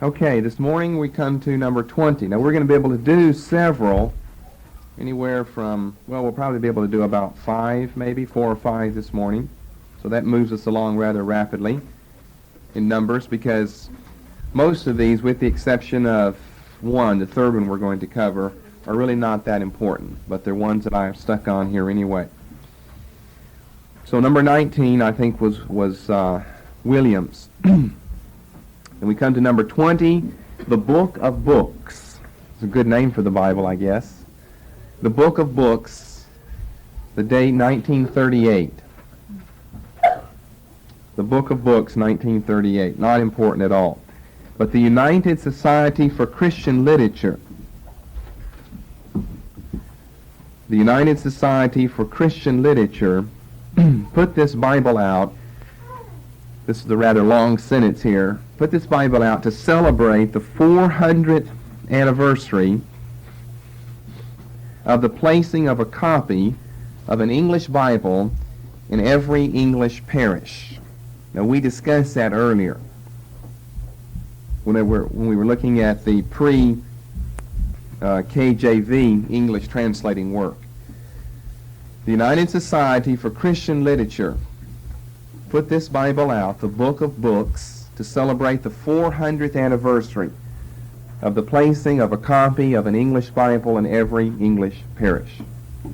Okay, this morning we come to number 20. Now we're going to be able to do several, anywhere from, well, we'll probably be able to do about 5, maybe 4 or 5 this morning. So that moves us along rather rapidly in numbers, because most of these, with the exception of one, the third one we're going to cover, are really not that important, but they're ones that I have stuck on here anyway. So number 19, I think, was Williams. And we come to number 20, the Book of Books. It's a good name for the Bible, I guess. The Book of Books, the date 1938. The Book of Books, 1938. Not important at all. But the United Society for Christian Literature. The United Society for Christian Literature put this Bible out. This is a rather long sentence here. Put this Bible out to celebrate the 400th anniversary of the placing of a copy of an English Bible in every English parish. Now, we discussed that earlier when we were looking at the pre-KJV English translating work. The United Society for Christian Literature put this Bible out, the Book of Books, to celebrate the 400th anniversary of the placing of a copy of an English Bible in every English parish.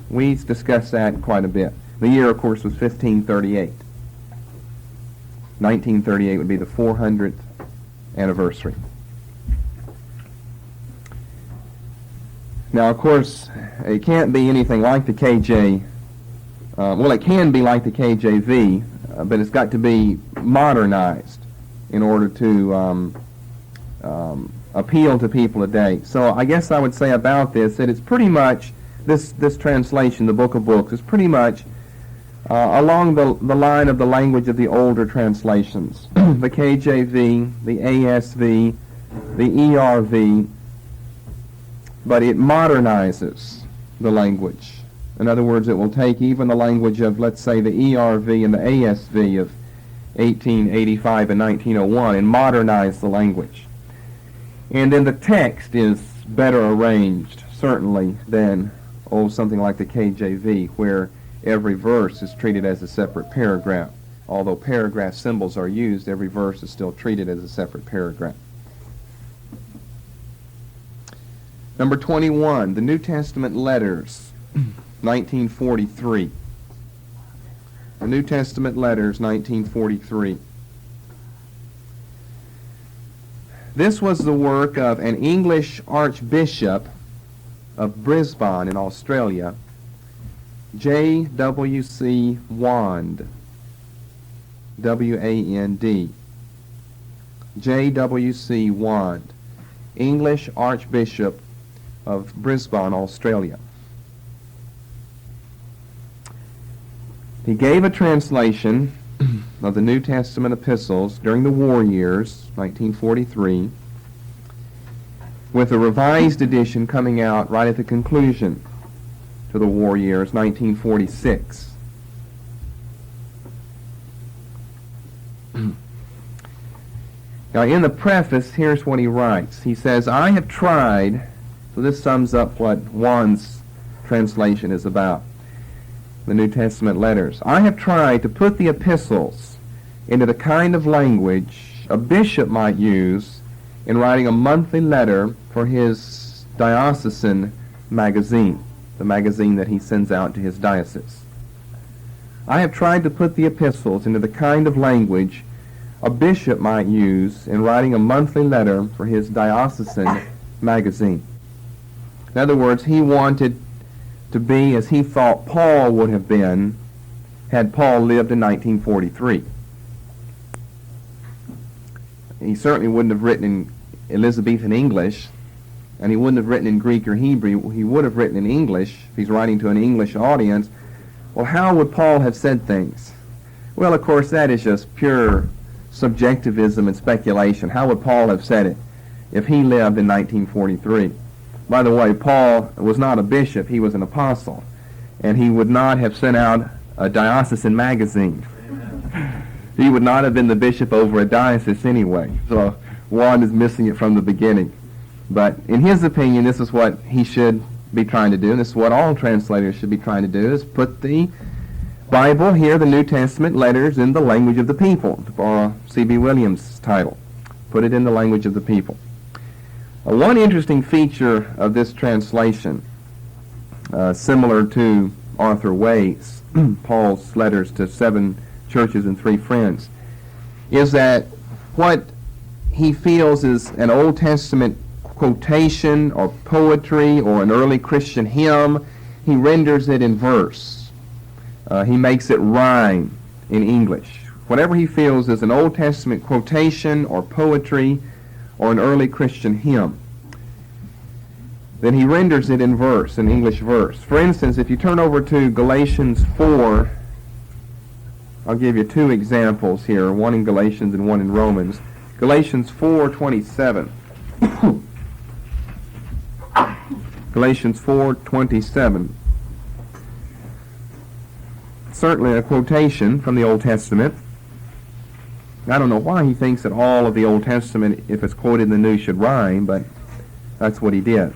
We discussed that quite a bit. The year, of course, was 1538. 1938 would be the 400th anniversary. Now, of course, it can't be anything like the KJ. Well, it can be like the KJV, but it's got to be modernized in order to appeal to people today. So I guess I would say about this that it's pretty much, this translation, the Book of Books, is pretty much along the line of the language of the older translations. The KJV, the ASV, the ERV, but it modernizes the language. In other words, it will take even the language of, let's say, the ERV and the ASV of 1885 and 1901 and modernize the language. And then the text is better arranged, certainly, than something like the KJV, where every verse is treated as a separate paragraph. Although paragraph symbols are used, every verse is still treated as a separate paragraph. Number 21, the New Testament letters, 1943. The New Testament letters, 1943. This was the work of an English Archbishop of Brisbane in Australia, J.W.C. Wand, W-A-N-D. J.W.C. Wand, English Archbishop of Brisbane, Australia. He gave a translation of the New Testament epistles during the war years, 1943, with a revised edition coming out right at the conclusion to the war years, 1946. Now, in the preface, here's what he writes. He says, I have tried, so this sums up what Wand's translation is about, the New Testament letters. I have tried to put the epistles into the kind of language a bishop might use in writing a monthly letter for his diocesan magazine, the magazine that he sends out to his diocese. I have tried to put the epistles into the kind of language a bishop might use in writing a monthly letter for his diocesan magazine. In other words, he wanted to be as he thought Paul would have been had Paul lived in 1943. He certainly wouldn't have written in Elizabethan English, and he wouldn't have written in Greek or Hebrew. He would have written in English if he's writing to an English audience. Well, how would Paul have said things? Well, of course, that is just pure subjectivism and speculation. How would Paul have said it if he lived in 1943? By the way, Paul was not a bishop, he was an apostle, and he would not have sent out a diocesan magazine. He would not have been the bishop over a diocese anyway. So One is missing it from the beginning. But in his opinion, this is what he should be trying to do, and this is what all translators should be trying to do, is put the Bible here, the New Testament letters, in the language of the people, to borrow C.B. Williams' title. Put it in the language of the people. One interesting feature of this translation, similar to Arthur Way's, Paul's letters to 7 churches and 3 friends, is that what he feels is an Old Testament quotation or poetry or an early Christian hymn, he renders it in verse. He makes it rhyme in English. Whatever he feels is an Old Testament quotation or poetry or an early Christian hymn, then he renders it in verse, in English verse. For instance, if you turn over to Galatians 4, I'll give you 2 examples here, one in Galatians and one in Romans. Galatians 4:27. Galatians 4:27. Certainly a quotation from the Old Testament. I don't know why he thinks that all of the Old Testament, if it's quoted in the New, should rhyme, but that's what he did.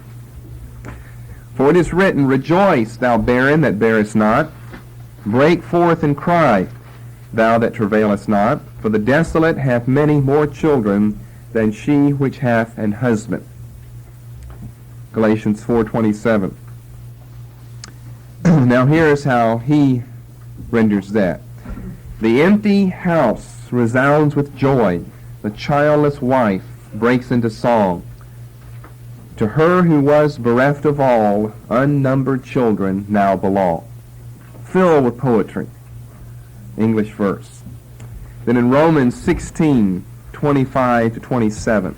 For it is written, Rejoice, thou barren that bearest not. Break forth and cry, thou that travailest not. For the desolate hath many more children than she which hath an husband. Galatians 4:27. Now here is how he renders that. The empty house resounds with joy. The childless wife breaks into song. To her who was bereft of all, unnumbered children now belong. Filled with poetry. English verse. Then in Romans 16:25-27.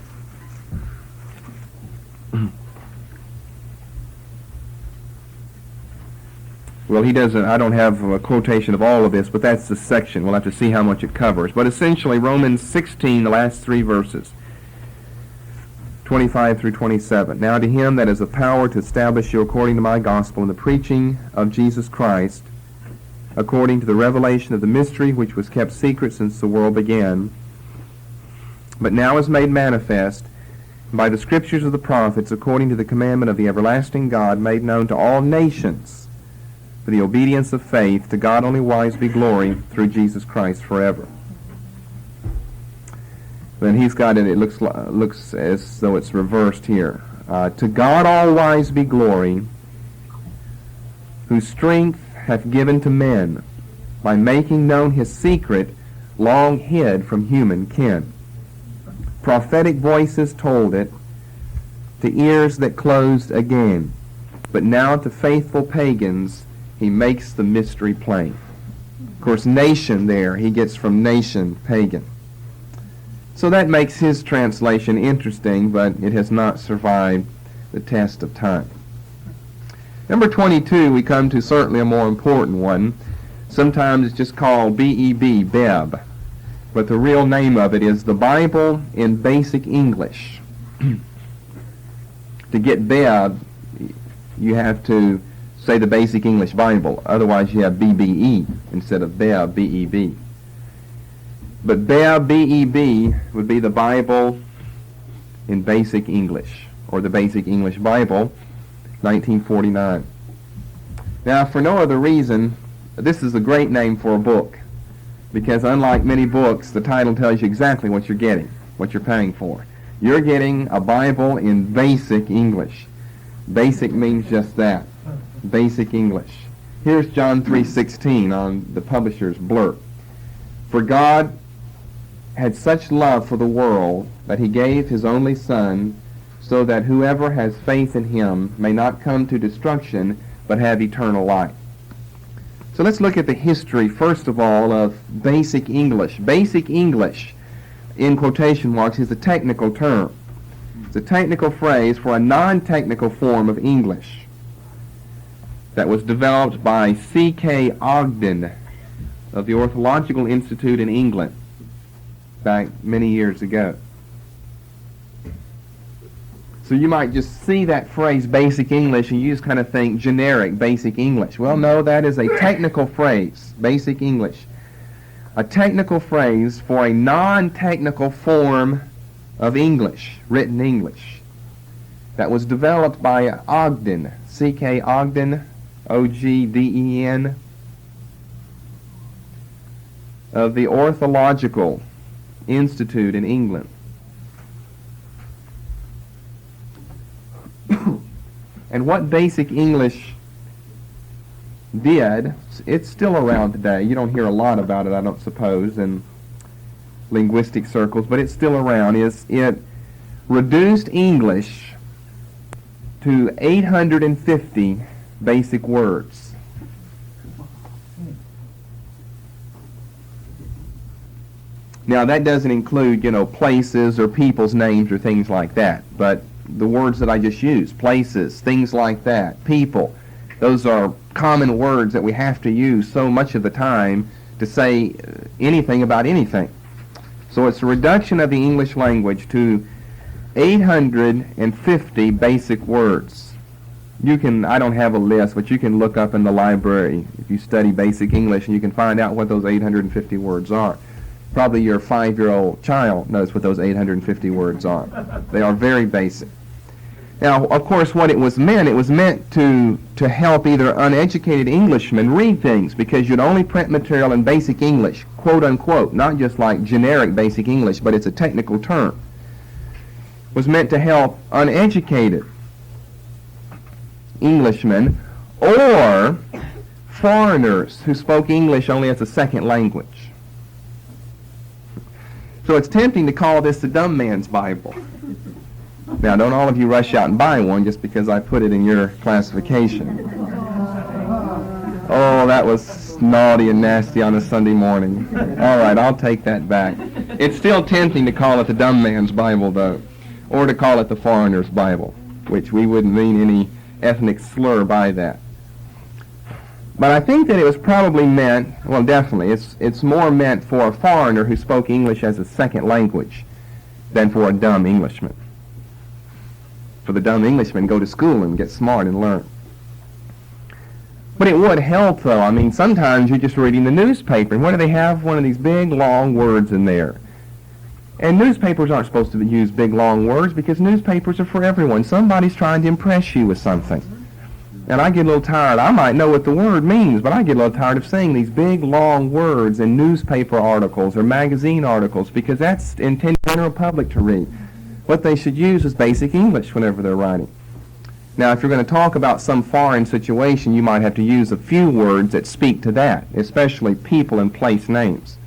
Well, he doesn't, I don't have a quotation of all of this, but that's the section. We'll have to see how much it covers. But essentially, Romans 16, the last 3 verses, 25-27. Now to him that is of power to establish you according to my gospel and the preaching of Jesus Christ, according to the revelation of the mystery which was kept secret since the world began, but now is made manifest by the scriptures of the prophets, according to the commandment of the everlasting God, made known to all nations, for the obedience of faith, to God only wise be glory through Jesus Christ forever. Then he's got it, it looks as though it's reversed here. To God all wise be glory, whose strength hath given to men, by making known his secret, long hid from human ken. Prophetic voices told it, to ears that closed again. But now to faithful pagans he makes the mystery plain. Of course, nation there, he gets from nation, pagan. So that makes his translation interesting, but it has not survived the test of time. Number 22, we come to certainly a more important one. Sometimes it's just called B-E-B, Bib. But the real name of it is the Bible in Basic English. To get Bib, you have to say the Basic English Bible. Otherwise, you have B-B-E instead of Bib, B-E-B. But Bib, B-E-B, would be the Bible in Basic English, or the Basic English Bible, 1949. Now, for no other reason, this is a great name for a book, because unlike many books, the title tells you exactly what you're getting, what you're paying for. You're getting a Bible in Basic English. Basic means just that. Basic English. Here's John 3:16 on the publisher's blurb. For God had such love for the world that he gave his only Son, so that whoever has faith in him may not come to destruction, but have eternal life. So let's look at the history, first of all, of Basic English. Basic English, in quotation marks, is a technical term. It's a technical phrase for a non-technical form of English that was developed by C.K. Ogden of the Ornithological Institute in England back many years ago. So you might just see that phrase, Basic English, and you just kind of think generic Basic English. Well, no, that is a technical phrase, Basic English. A technical phrase for a non-technical form of English, written English, that was developed by Ogden, C.K. Ogden, O-G-D-E-N, of the Ornithological Institute in England. And what Basic English did, it's still around today. You don't hear a lot about it, I don't suppose, in linguistic circles, but it's still around, is it reduced English to 850 basic words. Now, that doesn't include, places or people's names or things like that, but the words that I just used, places, things like that, people, those are common words that we have to use so much of the time to say anything about anything. So it's a reduction of the English language to 850 basic words. I don't have a list, but you can look up in the library if you study basic English, and you can find out what those 850 words are. Probably your 5-year-old child knows what those 850 words are. They are very basic. Now, of course, what it was meant to help either uneducated Englishmen read things, because you'd only print material in basic English, quote unquote, not just like generic basic English, but it's a technical term. It was meant to help uneducated Englishmen or foreigners who spoke English only as a second language. So it's tempting to call this the dumb man's Bible. Now, don't all of you rush out and buy one just because I put it in your classification. Oh, that was naughty and nasty on a Sunday morning. All right, I'll take that back. It's still tempting to call it the dumb man's Bible, though, or to call it the foreigner's Bible, which we wouldn't mean any ethnic slur by that. But I think that it was probably meant, well, definitely, it's more meant for a foreigner who spoke English as a second language than for a dumb Englishman. For the dumb Englishman, go to school and get smart and learn. But it would help, though. I mean, sometimes you're just reading the newspaper, and what do they have? One of these big, long words in there. And newspapers aren't supposed to use big, long words, because newspapers are for everyone. Somebody's trying to impress you with something. And I get a little tired. I might know what the word means, but I get a little tired of seeing these big, long words in newspaper articles or magazine articles, because that's intended for the general public to read. What they should use is basic English whenever they're writing. Now, if you're going to talk about some foreign situation, you might have to use a few words that speak to that, especially people and place names.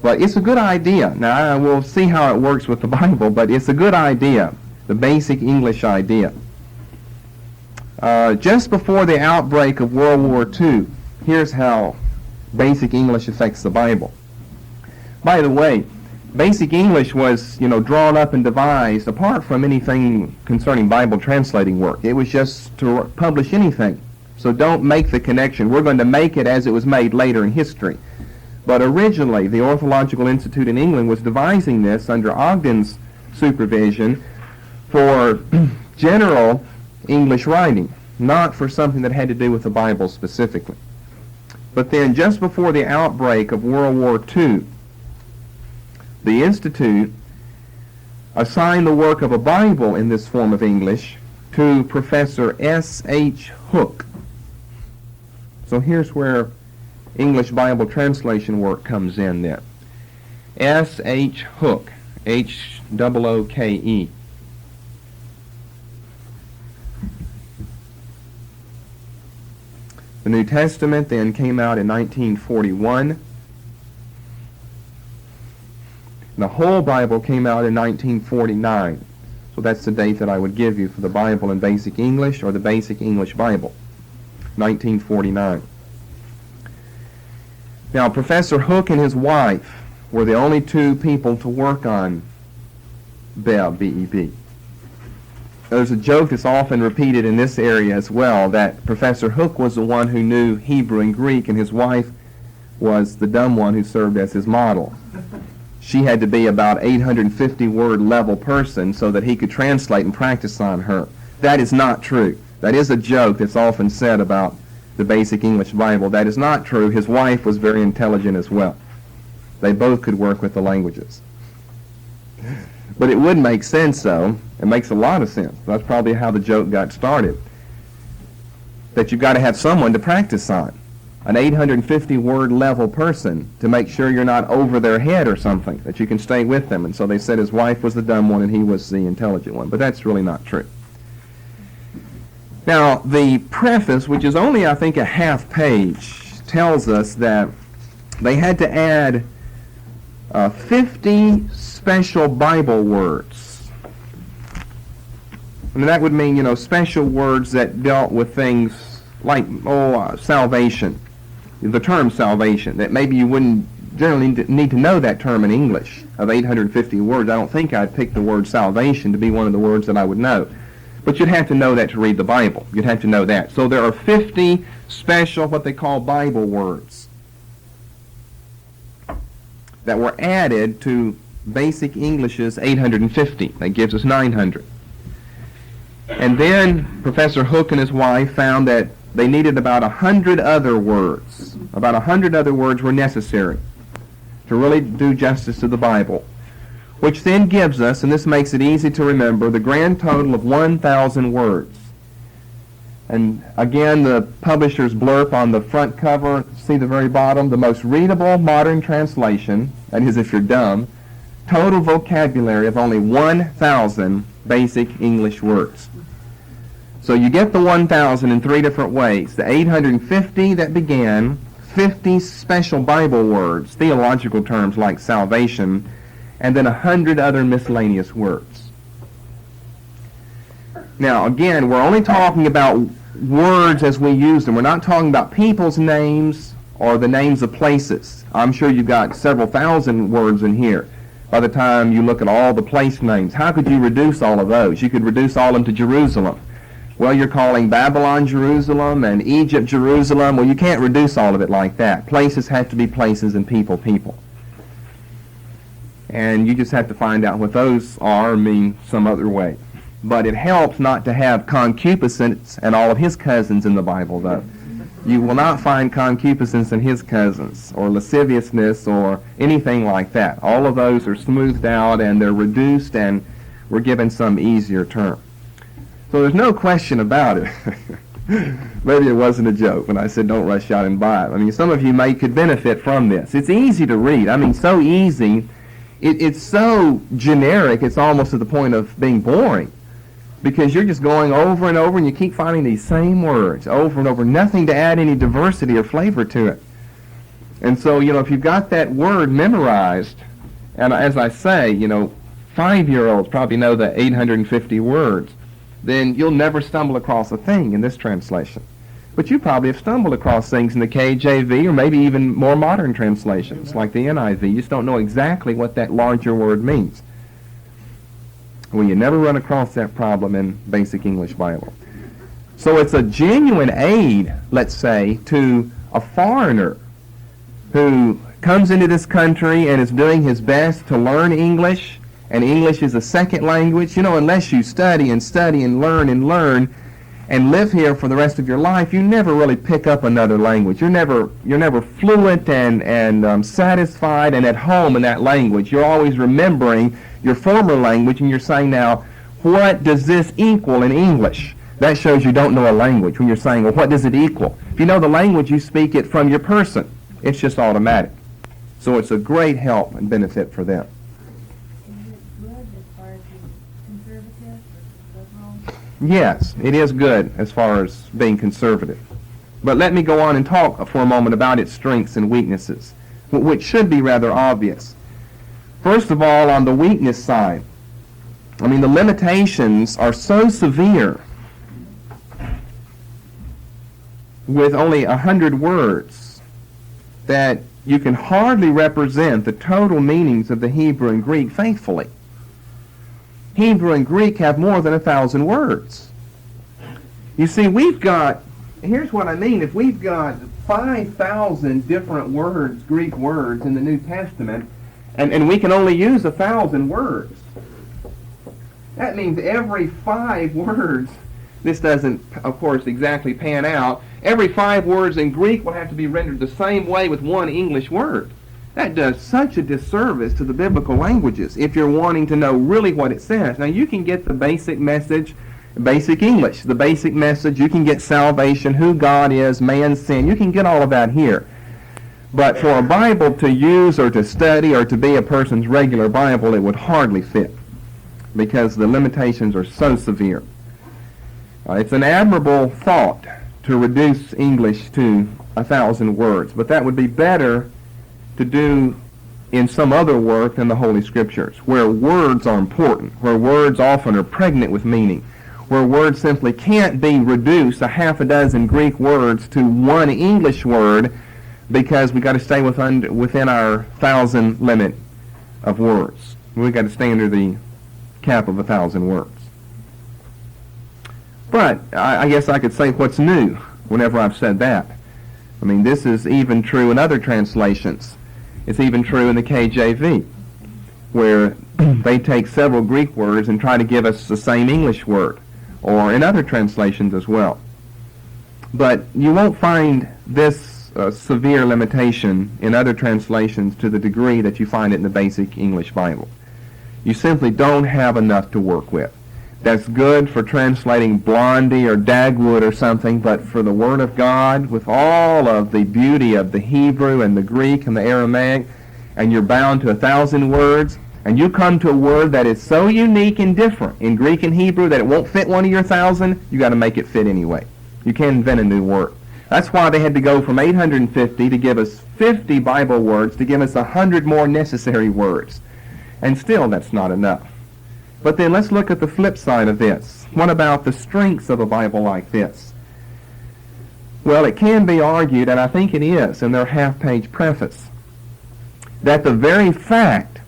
But it's a good idea. Now, we'll see how it works with the Bible, but it's a good idea, the basic English idea. Just before the outbreak of World War II, here's how basic English affects the Bible. By the way, basic English was, drawn up and devised apart from anything concerning Bible translating work. It was just to publish anything. So don't make the connection. We're going to make it as it was made later in history. But originally, the Ornithological Institute in England was devising this under Ogden's supervision for general English writing, not for something that had to do with the Bible specifically. But then, just before the outbreak of World War II, the Institute assigned the work of a Bible in this form of English to Professor S.H. Hook. So here's where English Bible translation work comes in then. S.H. Hook, H-O-O-K-E. The New Testament then came out in 1941. The whole Bible came out in 1949. So that's the date that I would give you for the Bible in Basic English or the Basic English Bible, 1949. Now, Professor Hook and his wife were the only two people to work on Bib, B-E-B. There's a joke that's often repeated in this area as well, that Professor Hook was the one who knew Hebrew and Greek, and his wife was the dumb one who served as his model. She had to be about 850 word level person so that he could translate and practice on her. That is not true. That is a joke that's often said about the Basic English Bible. That is not true. His wife was very intelligent as well. They both could work with the languages. But it would make sense, though. It makes a lot of sense. That's probably how the joke got started. That you've got to have someone to practice on. An 850-word level person to make sure you're not over their head or something, that you can stay with them. And so they said his wife was the dumb one and he was the intelligent one. But that's really not true. Now, the preface, which is only, I think, a half page, tells us that they had to add 50 special Bible words. And that would mean, special words that dealt with things like, salvation. The term salvation, that maybe you wouldn't generally need to know that term in English. Of 850 words, I don't think I'd pick the word salvation to be one of the words that I would know. But you'd have to know that to read the Bible. You'd have to know that. So there are 50 special, what they call Bible words, that were added to Basic English's 850. That gives us 900. And then Professor Hook and his wife found that they needed about 100 other words. About 100 other words were necessary to really do justice to the Bible, which then gives us, and this makes it easy to remember, the grand total of 1,000 words. And again, the publisher's blurb on the front cover, see the very bottom, the most readable modern translation, that is if you're dumb, total vocabulary of only 1,000 basic English words. So you get the 1,000 in three different ways. The 850 that began, 50 special Bible words, theological terms like salvation, and then 100 other miscellaneous words. Now, again, we're only talking about words as we use them. We're not talking about people's names or the names of places. I'm sure you've got several thousand words in here by the time you look at all the place names. How could you reduce all of those? You could reduce all of them to Jerusalem. Well, you're calling Babylon Jerusalem and Egypt Jerusalem. Well, you can't reduce all of it like that. Places have to be places and people, people. And you just have to find out what those are or mean some other way. But it helps not to have concupiscence and all of his cousins in the Bible, though. You will not find concupiscence and his cousins, or lasciviousness, or anything like that. All of those are smoothed out and they're reduced and we're given some easier term. So there's no question about it. Maybe it wasn't a joke when I said don't rush out and buy it. I mean, some of you could benefit from this. It's easy to read. I mean, so easy. It's so generic, it's almost to the point of being boring. Because you're just going over and over and you keep finding these same words over and over. Nothing to add any diversity or flavor to it. And so, if you've got that word memorized, and as I say, 5-year-olds probably know the 850 words, then you'll never stumble across a thing in this translation. But you probably have stumbled across things in the KJV or maybe even more modern translations like the NIV. You just don't know exactly what that larger word means. Well, you never run across that problem in Basic English Bible. So it's a genuine aid, let's say, to a foreigner who comes into this country and is doing his best to learn English, and English is a second language. Unless you study and learn and live here for the rest of your life, you never really pick up another language. You're never fluent and satisfied and at home in that language. You're always remembering your former language, and you're saying, now, what does this equal in English? That shows you don't know a language when you're saying, well, what does it equal? If you know the language, you speak it from your person. It's just automatic. So it's a great help and benefit for them. Yes, it is good as far as being conservative. But let me go on and talk for a moment about its strengths and weaknesses, which should be rather obvious. First of all, on the weakness side, the limitations are so severe with only 100 words that you can hardly represent the total meanings of the Hebrew and Greek faithfully. Hebrew and Greek have more than 1,000 words. You see, here's what I mean, if we've got 5,000 different words, Greek words in the New Testament, and we can only use 1,000 words, that means every 5 words, this doesn't, of course, exactly pan out, every 5 words in Greek will have to be rendered the same way with one English word. That does such a disservice to the biblical languages if you're wanting to know really what it says. Now, you can get the basic message, basic English, the basic message. You can get salvation, who God is, man's sin. You can get all of that here. But for a Bible to use or to study or to be a person's regular Bible, it would hardly fit because the limitations are so severe. It's an admirable thought to reduce English to 1,000 words, but that would be better to do in some other work than the Holy Scriptures, where words are important, where words often are pregnant with meaning, where words simply can't be reduced, a half a dozen Greek words, to one English word, because we've got to stay within our 1,000 limit of words. We've got to stay under the cap of 1,000 words. But I guess I could say what's new whenever I've said that. I mean, this is even true in other translations. It's even true in the KJV, where they take several Greek words and try to give us the same English word, or in other translations as well. But you won't find this severe limitation in other translations to the degree that you find it in the basic English Bible. You simply don't have enough to work with. That's good for translating Blondie or Dagwood or something, but for the Word of God, with all of the beauty of the Hebrew and the Greek and the Aramaic, and you're bound to 1,000 words, and you come to a word that is so unique and different in Greek and Hebrew that it won't fit one of your 1,000, you got to make it fit anyway. You can't invent a new word. That's why they had to go from 850 to give us 50 Bible words to give us 100 more necessary words. And still, that's not enough. But then let's look at the flip side of this. What about the strengths of a Bible like this? Well, it can be argued, and I think it is in their half-page preface, that the very fact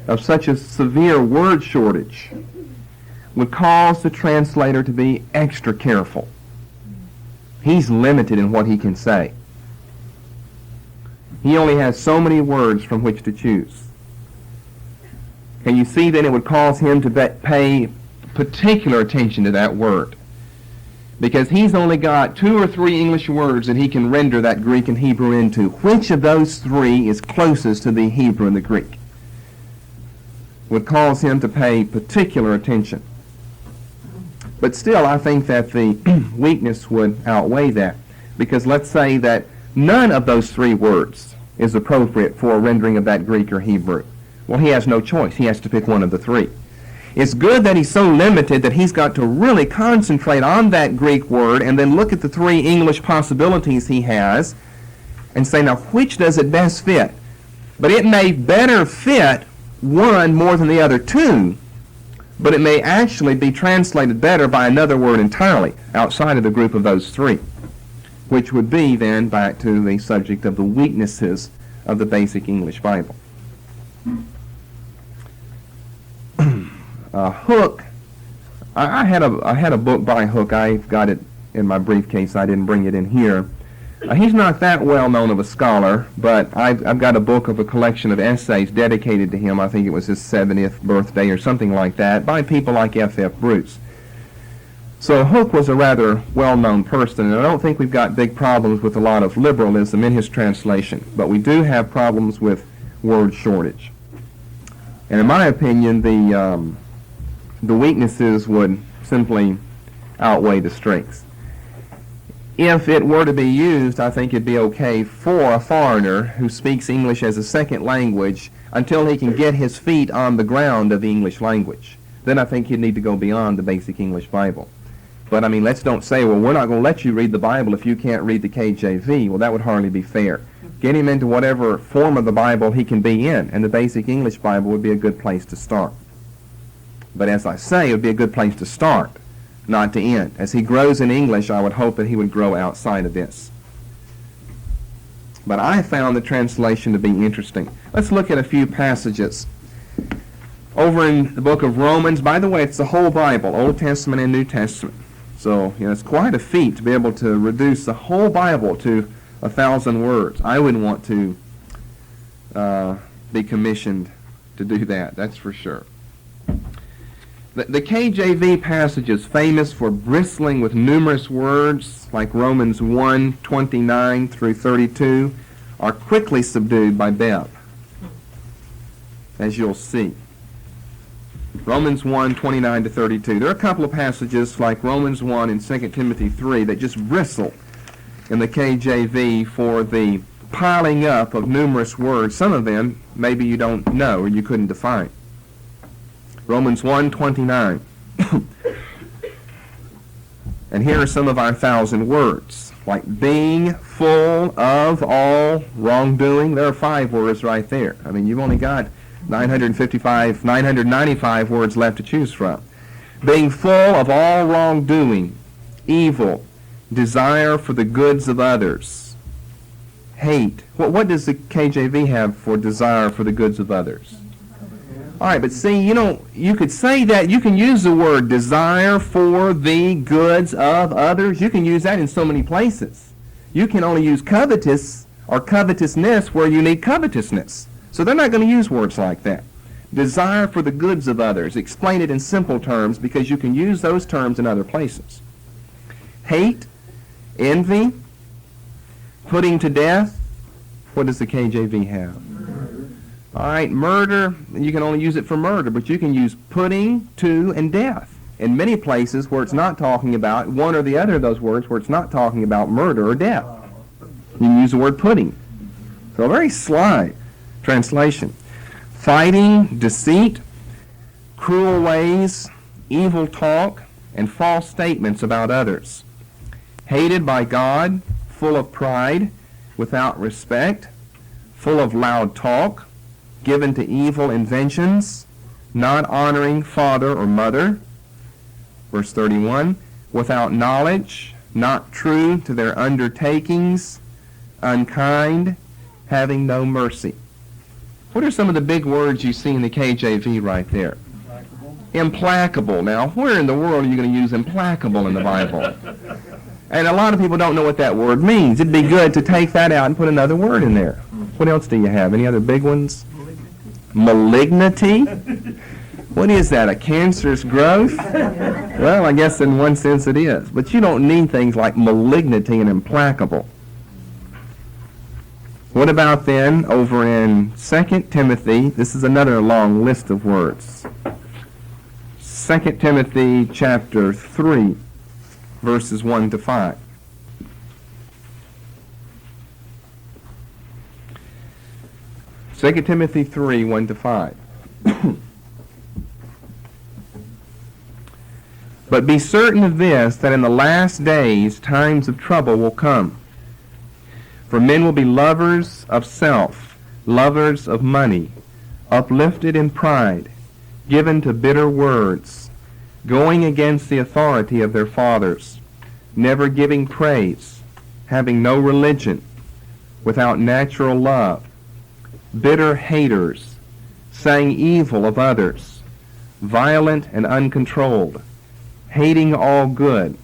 of such a severe word shortage would cause the translator to be extra careful. He's limited in what he can say. He only has so many words from which to choose. And you see then it would cause him to pay particular attention to that word, because he's only got 2 or 3 English words that he can render that Greek and Hebrew into. Which of those 3 is closest to the Hebrew and the Greek? Would cause him to pay particular attention. But still, I think that the weakness would outweigh that, because let's say that none of those 3 words is appropriate for a rendering of that Greek or Hebrew. Well, he has no choice. He has to pick one of the 3. It's good that he's so limited that he's got to really concentrate on that Greek word and then look at the 3 English possibilities he has and say, now, which does it best fit? But it may better fit one more than the other 2, but it may actually be translated better by another word entirely outside of the group of those 3, which would be then back to the subject of the weaknesses of the basic English Bible. Hook, I had a book by Hook. I've got it in my briefcase. I didn't bring it in here. He's not that well known of a scholar, but I've got a book of a collection of essays dedicated to him. I think it was his 70th birthday or something like that, by people like F.F. Bruce. So Hook was a rather well-known person, and I don't think we've got big problems with a lot of liberalism in his translation, but we do have problems with word shortage. And in my opinion, the weaknesses would simply outweigh the strengths. If it were to be used, I think it'd be okay for a foreigner who speaks English as a second language until he can get his feet on the ground of the English language. Then I think he'd need to go beyond the basic English Bible. But I mean, let's don't say, well, we're not going to let you read the Bible if you can't read the KJV. Well, that would hardly be fair. Get him into whatever form of the Bible he can be in, and the basic English Bible would be a good place to start. But as I say, it would be a good place to start, not to end. As he grows in English, I would hope that he would grow outside of this. But I found the translation to be interesting. Let's look at a few passages. Over in the book of Romans, by the way, it's the whole Bible, Old Testament and New Testament. So, it's quite a feat to be able to reduce the whole Bible to 1,000 words. I wouldn't want to be commissioned to do that, that's for sure. The KJV passage is famous for bristling with numerous words, like Romans 1:29 through 32, are quickly subdued by Bib, as you'll see. Romans 1:29-32. There are a couple of passages like Romans 1 and 2 Timothy 3 that just bristle in the KJV for the piling up of numerous words. Some of them maybe you don't know or you couldn't define. Romans 1:29. And here are some of our 1,000 words, like being full of all wrongdoing. There are 5 words right there. I mean, you've only got 995 words left to choose from. Being full of all wrongdoing, evil, desire for the goods of others, hate. What does the KJV have for desire for the goods of others? All right, but see, you could say that. You can use the word desire for the goods of others. You can use that in so many places. You can only use covetous or covetousness where you need covetousness. So they're not going to use words like that. Desire for the goods of others. Explain it in simple terms because you can use those terms in other places. Hate, envy, putting to death. What does the KJV have? All right, murder, you can only use it for murder, but you can use putting to and death. In many places where it's not talking about one or the other of those words, where it's not talking about murder or death. You can use the word putting. So a very sly translation. Fighting, deceit, cruel ways, evil talk, and false statements about others. Hated by God, full of pride, without respect, full of loud talk, given to evil inventions, not honoring father or mother. Verse 31, without knowledge, not true to their undertakings, unkind, having no mercy. What are some of the big words you see in the KJV right there? Implacable. Now, where in the world are you going to use implacable in the Bible? And a lot of people don't know what that word means. It'd be good to take that out and put another word in there. What else do you have? Any other big ones? Malignity? What is that, a cancerous growth? Well, I guess in one sense it is. But you don't need things like malignity and implacable. What about then over in 2 Timothy? This is another long list of words. 2 Timothy chapter 3, verses 1-5. Second Timothy 3, 1-5. But be certain of this, that in the last days times of trouble will come. For men will be lovers of self, lovers of money, uplifted in pride, given to bitter words, going against the authority of their fathers, never giving praise, having no religion, without natural love, bitter haters, saying evil of others, violent and uncontrolled, hating all good,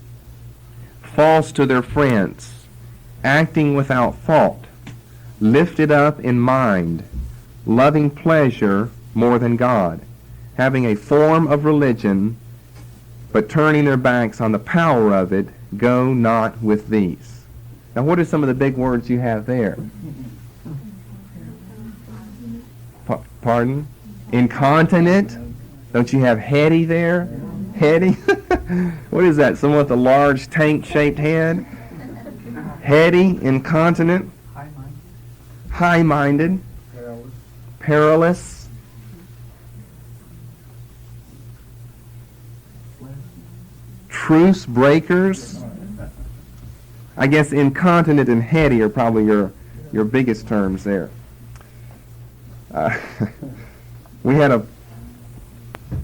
false to their friends, acting without fault, lifted up in mind, loving pleasure more than God, having a form of religion, but turning their backs on the power of it, go not with these. Now, what are some of the big words you have there? Pardon? Incontinent? Don't you have heady there? Heady? What is that? Someone with a large tank-shaped head? Heady, incontinent, high-minded, perilous, truce breakers. I guess incontinent and heady are probably your biggest terms there. We had a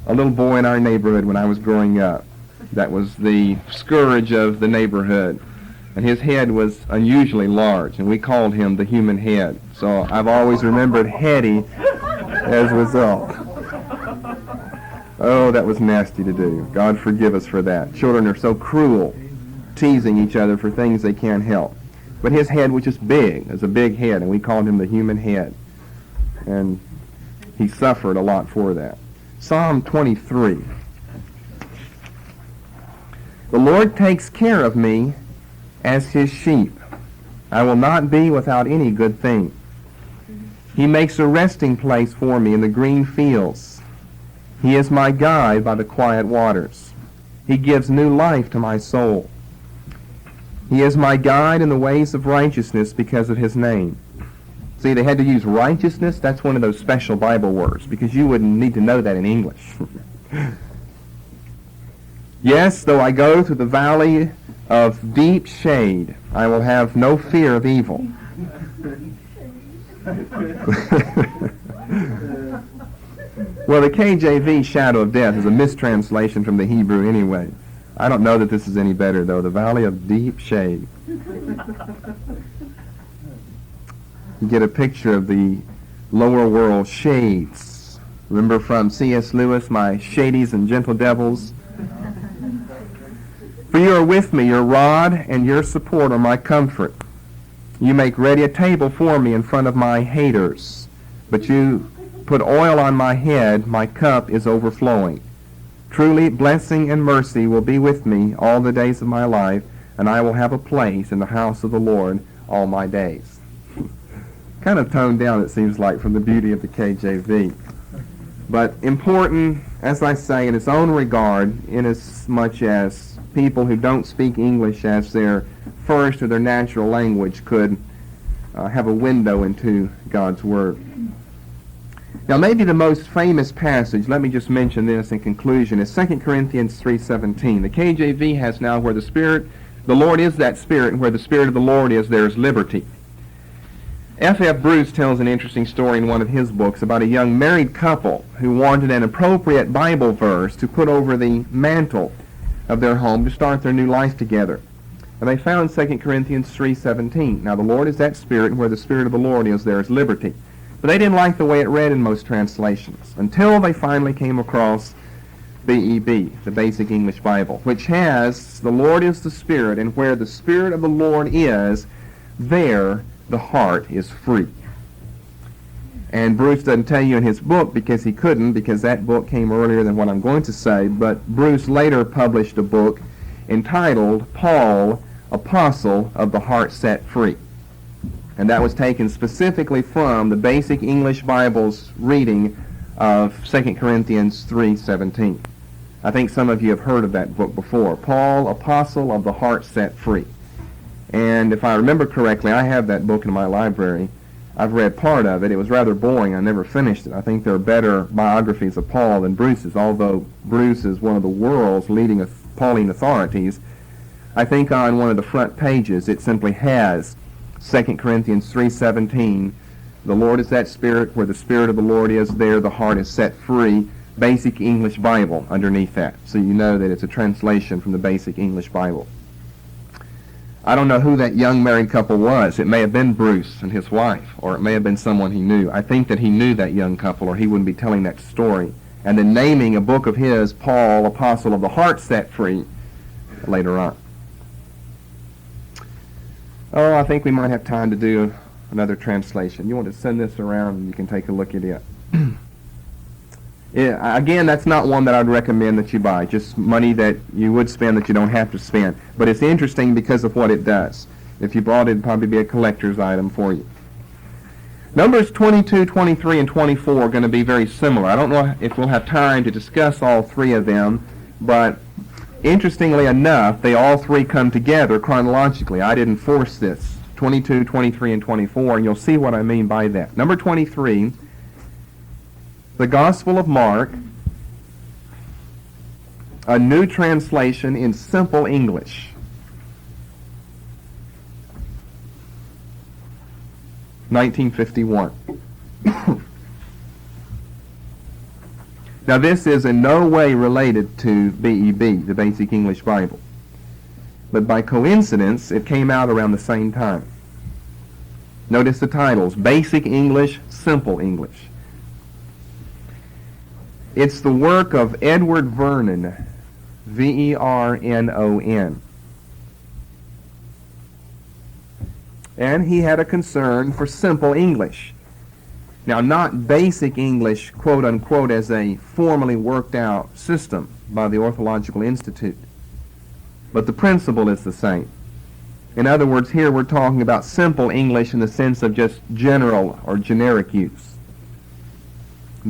little boy in our neighborhood when I was growing up that was the scourge of the neighborhood, and his head was unusually large, and we called him the human head. So I've always remembered heady as a result. Oh, that was nasty to do. God forgive us for that. Children are so cruel, teasing each other for things they can't help. But his head was just big. It was a big head, and we called him the human head. And he suffered a lot for that. Psalm 23. The Lord takes care of me as his sheep. I will not be without any good thing. He makes a resting place for me in the green fields. He is my guide by the quiet waters. He gives new life to my soul. He is my guide in the ways of righteousness because of his name. See, they had to use righteousness. That's one of those special Bible words, because you wouldn't need to know that in English. Yes, though I go through the valley of deep shade, I will have no fear of evil. Well, the KJV shadow of death is a mistranslation from the Hebrew anyway. I don't know that this is any better, though. The valley of deep shade. You get a picture of the lower world shades. Remember from C.S. Lewis, my shadies and gentle devils? For you are with me, your rod and your support are my comfort. You make ready a table for me in front of my haters, but you put oil on my head, my cup is overflowing. Truly, blessing and mercy will be with me all the days of my life, and I will have a place in the house of the Lord all my days. Kind of toned down, it seems like, from the beauty of the KJV. But important, as I say, in its own regard, inasmuch as people who don't speak English as their first or their natural language could have a window into God's Word. Now, maybe the most famous passage, let me just mention this in conclusion, is 2 Corinthians 3:17. The KJV has now where the Lord is that Spirit, and where the Spirit of the Lord is, there is liberty. F.F. Bruce tells an interesting story in one of his books about a young married couple who wanted an appropriate Bible verse to put over the mantle of their home to start their new life together. And they found 2 Corinthians 3:17. Now, the Lord is that Spirit, and where the Spirit of the Lord is, there is liberty. But they didn't like the way it read in most translations until they finally came across BEB, the Basic English Bible, which has, the Lord is the Spirit, and where the Spirit of the Lord is, there the heart is free. And Bruce doesn't tell you in his book because he couldn't, because that book came earlier than what I'm going to say, but Bruce later published a book entitled Paul, Apostle of the Heart Set Free. And that was taken specifically from the Basic English Bible's reading of 2 Corinthians 3:17. I think some of you have heard of that book before. Paul, Apostle of the Heart Set Free. And if I remember correctly, I have that book in my library. I've read part of it. It was rather boring. I never finished it. I think there are better biographies of Paul than Bruce's, although Bruce is one of the world's leading Pauline authorities. I think on one of the front pages it simply has 2 Corinthians 3:17, the Lord is that Spirit, where the Spirit of the Lord is, there the heart is set free, Basic English Bible underneath that. So you know that it's a translation from the Basic English Bible. I don't know who that young married couple was. It may have been Bruce and his wife, or it may have been someone he knew. I think that he knew that young couple, or he wouldn't be telling that story. And then naming a book of his, Paul, Apostle of the Heart Set Free, later on. Oh, I think we might have time to do another translation. You want to send this around and you can take a look at it. Again, that's not one that I'd recommend that you buy. Just money that you would spend that you don't have to spend. But it's interesting because of what it does. If you bought it, it'd probably be a collector's item for you. Numbers 22, 23, and 24 are going to be very similar. I don't know if we'll have time to discuss all three of them, but interestingly enough, they all three come together chronologically. I didn't force this. 22, 23, and 24, and you'll see what I mean by that. Number 23, the Gospel of Mark, a new translation in simple English. (1951). Now, this is in no way related to BEB, the Basic English Bible. But by coincidence, it came out around the same time. Notice the titles, Basic English, Simple English. It's the work of Edward Vernon, Vernon. And he had a concern for simple English. Now, not basic English, quote unquote, as a formally worked out system by the Orthological Institute, but the principle is the same. In other words, here we're talking about simple English in the sense of just general or generic use.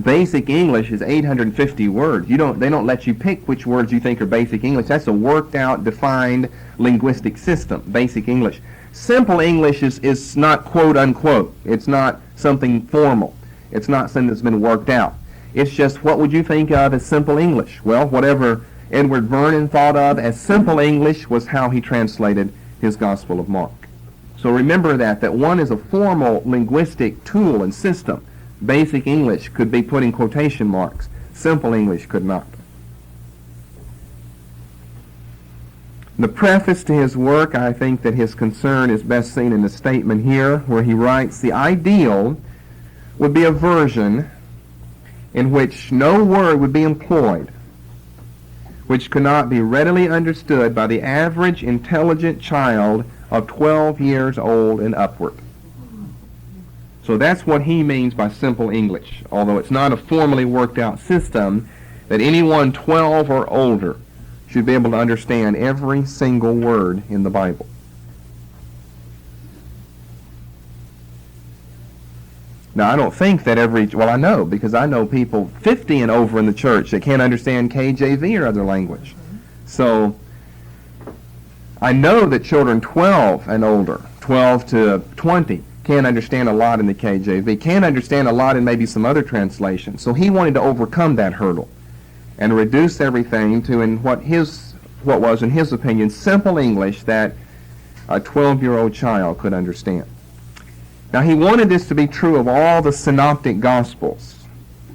Basic English is 850 words. They don't let you pick which words you think are basic English. That's a worked out, defined linguistic system, basic English. Simple English is not quote unquote. It's not something formal. It's not something that's been worked out. It's just, what would you think of as simple English? Well, whatever Edward Vernon thought of as simple English was how he translated his Gospel of Mark. So remember that one is a formal linguistic tool and system. Basic English could be put in quotation marks. Simple English could not. The preface to his work, I think that his concern is best seen in the statement here, where he writes, "The ideal would be a version in which no word would be employed which could not be readily understood by the average intelligent child of 12 years old and upward." So that's what he means by simple English, although it's not a formally worked out system, that anyone 12 or older should be able to understand every single word in the Bible. Now, I don't think that I know, because I know people 50 and over in the church that can't understand KJV or other language. So, I know that children 12 and older, 12 to 20, can't understand a lot in the KJV, can't understand a lot in maybe some other translations. So he wanted to overcome that hurdle and reduce everything to what was, in his opinion, simple English that a 12-year-old child could understand. Now, he wanted this to be true of all the synoptic Gospels,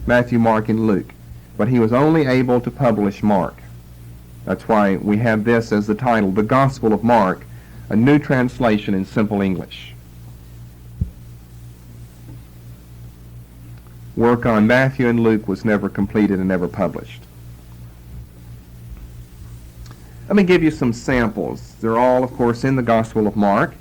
Matthew, Mark, and Luke, but he was only able to publish Mark. That's why we have this as the title, The Gospel of Mark, a new translation in simple English. Work on Matthew and Luke was never completed and never published. Let me give you some samples. They're all, of course, in the Gospel of Mark,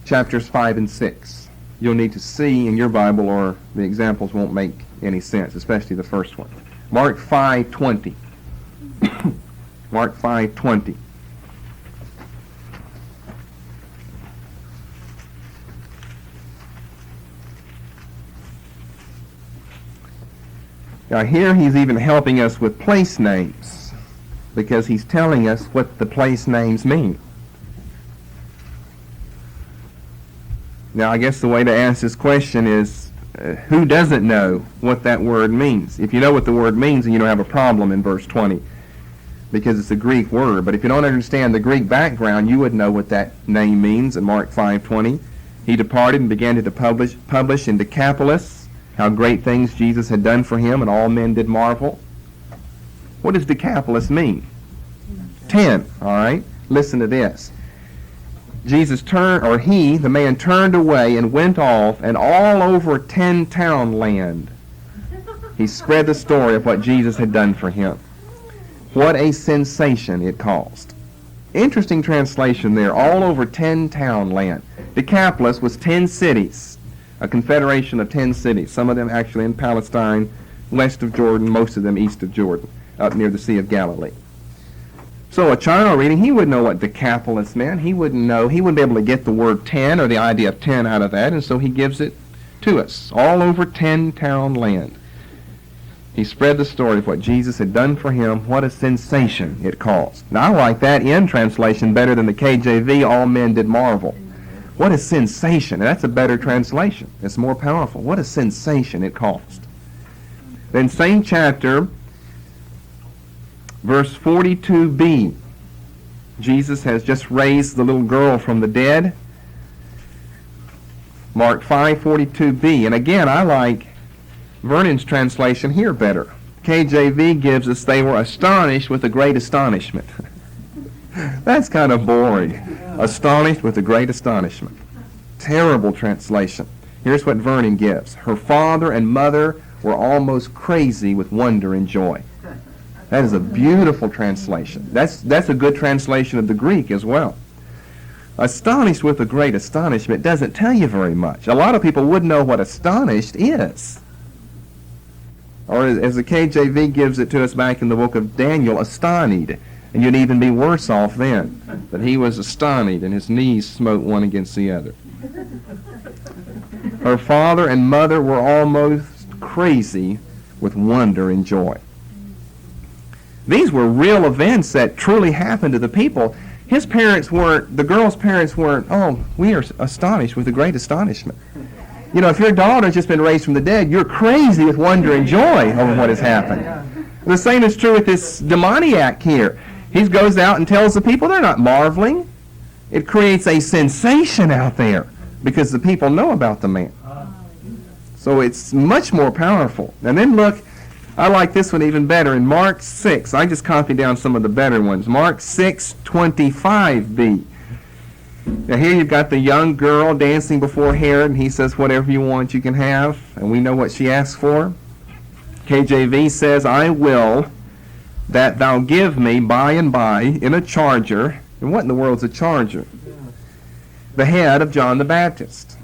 chapters 5 and 6. You'll need to see in your Bible or the examples won't make any sense, especially the first one. Mark 5:20. Mark 5:20. Now here he's even helping us with place names, because he's telling us what the place names mean. Now I guess the way to answer this question is, who doesn't know what that word means? If you know what the word means, then you don't have a problem in verse 20, because it's a Greek word. But if you don't understand the Greek background, you would know what that name means in Mark 5:20. He departed and began to publish in Decapolis how great things Jesus had done for him, and all men did marvel. What does Decapolis mean? 10, all right? Listen to this. The man turned away and went off, and all over 10-town land he spread the story of what Jesus had done for him. What a sensation it caused. Interesting translation there, all over 10-town land. Decapolis was 10 cities, a confederation of 10 cities, some of them actually in Palestine, west of Jordan, most of them east of Jordan, up near the Sea of Galilee. So a child reading, he wouldn't know what Decapolis meant. He wouldn't be able to get the word 10 or the idea of 10 out of that, and so he gives it to us, all over 10-town land. He spread the story of what Jesus had done for him. What a sensation it caused. Now I like that in translation better than the KJV, all men did marvel. What a sensation. That's a better translation. It's more powerful. What a sensation it caused. Then same chapter, verse 42b. Jesus has just raised the little girl from the dead. Mark 5:42b. And again, I like Vernon's translation here better. KJV gives us, they were astonished with a great astonishment. That's kind of boring. Astonished with a great astonishment. Terrible translation. Here's what Vernon gives. Her father and mother were almost crazy with wonder and joy. That is a beautiful translation. That's a good translation of the Greek as well. Astonished with a great astonishment doesn't tell you very much. A lot of people wouldn't know what astonished is. Or as the KJV gives it to us back in the book of Daniel, astonished. And you'd even be worse off then. But he was astonished, and his knees smote one against the other. Her father and mother were almost crazy with wonder and joy. These were real events that truly happened to the people. His parents weren't, the girl's parents weren't, oh, we are astonished with a great astonishment. You know, if your daughter's just been raised from the dead, you're crazy with wonder and joy over what has happened. The same is true with this demoniac here. He goes out and tells the people, they're not marveling. It creates a sensation out there because the people know about the man. So it's much more powerful. And then look, I like this one even better. In Mark 6, I just copied down some of the better ones. Mark 6:25b. Now here you've got the young girl dancing before Herod, and he says, whatever you want you can have. And we know what she asks for. KJV says, I will that thou give me by and by in a charger. And what in the world's a charger? The head of John the Baptist.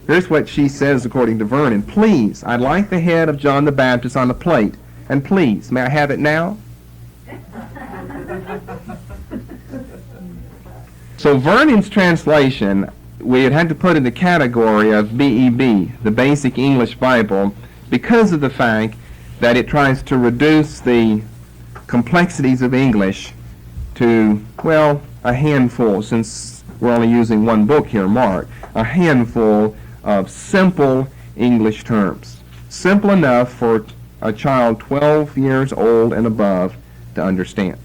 Here's what she says according to Vernon. Please, I'd like the head of John the Baptist on a plate. And please, may I have it now? So Vernon's translation, we had to put in the category of BEB, the Basic English Bible, because of the fact that it tries to reduce the complexities of English to, well, a handful, since we're only using one book here, Mark, a handful of simple English terms. Simple enough for a child 12 years old and above to understand.